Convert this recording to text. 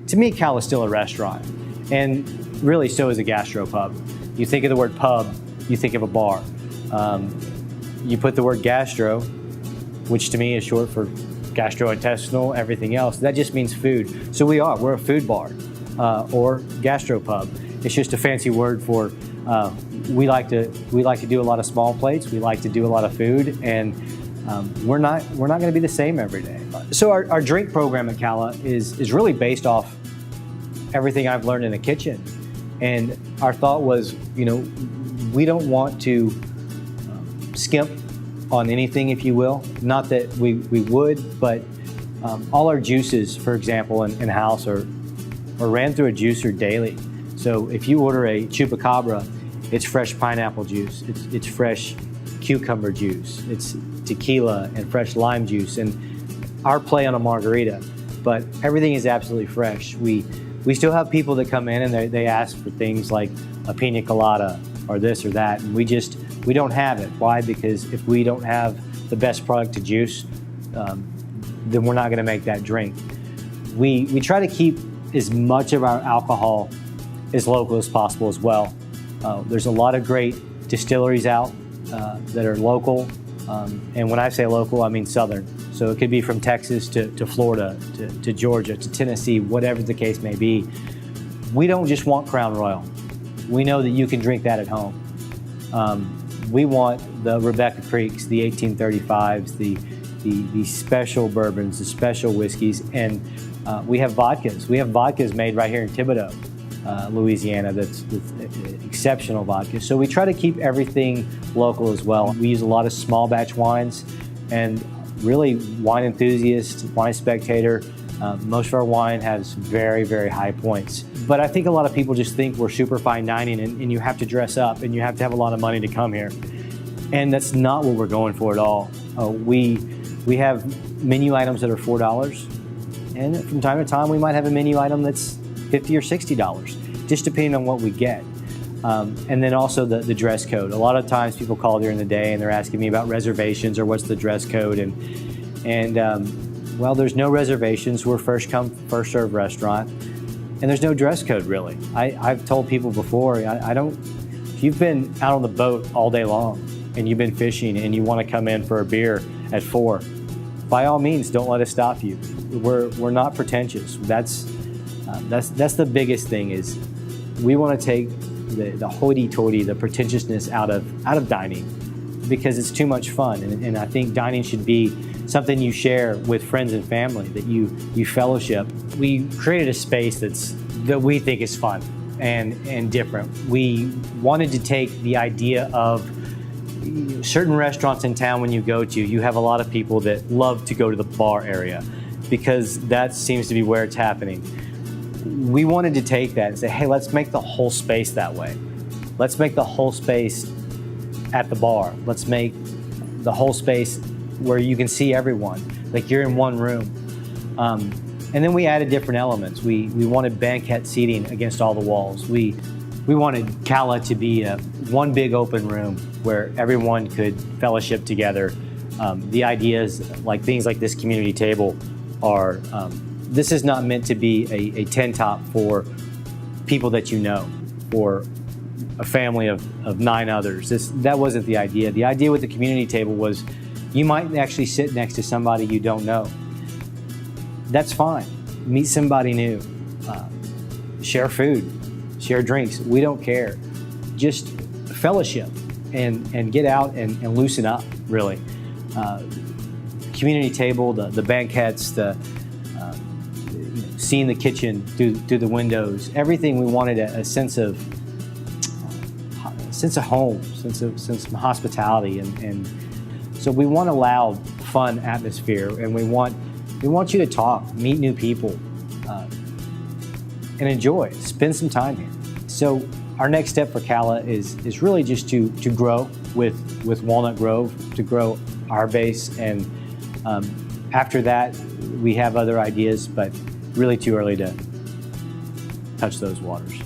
To me, Calla is still a restaurant, and really so is a gastropub. You think of the word pub, you think of a bar. You put the word gastro, which to me is short for gastrointestinal, everything else, that just means food. So we're a food bar or gastropub. It's just a fancy word for we like to do a lot of small plates. We like to do a lot of food, and we're not going to be the same every day. So our drink program at Calla is really based off everything I've learned in the kitchen, and our thought was, we don't want to skimp on anything, if you will. Not that we would, but all our juices, for example, in house are ran through a juicer daily. So if you order a chupacabra, it's fresh pineapple juice, it's fresh cucumber juice, it's tequila and fresh lime juice, and our play on a margarita. But everything is absolutely fresh. We still have people that come in and they ask for things like a pina colada or this or that, and we don't have it. Why? Because if we don't have the best product to juice, then we're not going to make that drink. We try to keep as much of our alcohol as local as possible as well. There's a lot of great distilleries out that are local, and when I say local, I mean southern. So it could be from Texas to Florida, to Georgia, to Tennessee, whatever the case may be. We don't just want Crown Royal. We know that you can drink that at home. We want the Rebecca Creeks, the 1835s, the special bourbons, the special whiskeys, and we have vodkas. We have vodkas made right here in Thibodaux, Louisiana, that's exceptional vodka. So we try to keep everything local as well. We use a lot of small batch wines, and really wine enthusiast, wine spectator, most of our wine has very, very high points. But I think a lot of people just think we're super fine dining and you have to dress up and you have to have a lot of money to come here. And that's not what we're going for at all. We have menu items that are $4, and from time to time we might have a menu item that's $50 or $60, just depending on what we get. And then also the dress code. A lot of times people call during the day and they're asking me about reservations or what's the dress code, well, there's no reservations. We're first come, first serve restaurant, and there's no dress code really. I've told people before, if you've been out on the boat all day long and you've been fishing and you want to come in for a beer at 4, by all means, don't let us stop you. We're not pretentious. That's the biggest thing, is we want to take the hoity-toity, the pretentiousness out of dining, because it's too much fun, and I think dining should be something you share with friends and family, that you fellowship. We created a space that we think is fun and different. We wanted to take the idea of certain restaurants in town. When you go to, you have a lot of people that love to go to the bar area because that seems to be where it's happening. We wanted to take that and say, hey, let's make the whole space that way. Let's make the whole space at the bar. Let's make the whole space where you can see everyone, like you're in one room. And then we added different elements. We wanted banquette seating against all the walls. We wanted Calla to be one big open room where everyone could fellowship together. The ideas, like things like this community table, are this is not meant to be a tent top for people that you know, or a family of 9 others. That wasn't the idea. The idea with the community table was you might actually sit next to somebody you don't know. That's fine. Meet somebody new. Share food, share drinks. We don't care. Just fellowship and get out and loosen up, really. Community table, the banquettes, seeing the kitchen through the windows, everything. We wanted a sense of home, sense of hospitality, and so we want a loud, fun atmosphere, and we want you to talk, meet new people, and enjoy, spend some time here. So our next step for Calla is really just to grow with Walnut Grove, to grow our base, and after that we have other ideas, but really too early to touch those waters.